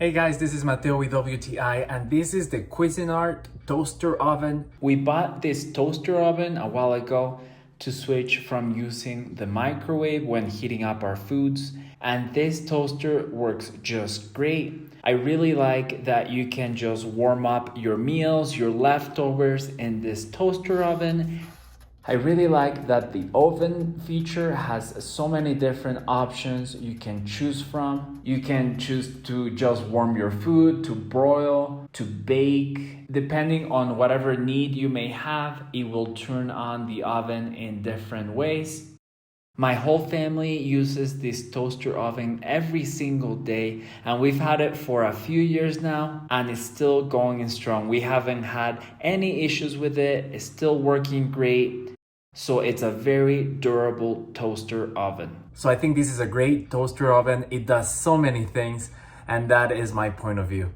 Hey guys, this is Mateo with WTI and this is the Cuisinart toaster oven. We bought this toaster oven a while ago to switch from using the microwave when heating up our foods, and this toaster works just great. I really like that you can just warm up your meals, your leftovers in this toaster oven. I really like that the oven feature has so many different options you can choose from. You can choose to just warm your food, to broil, to bake. Depending on whatever need you may have, it will turn on the oven in different ways. My whole family uses this toaster oven every single day, and we've had it for a few years now and it's still going strong. We haven't had any issues with it. It's still working great. So it's a very durable toaster oven. So I think this is a great toaster oven. It does so many things, and that is my point of view.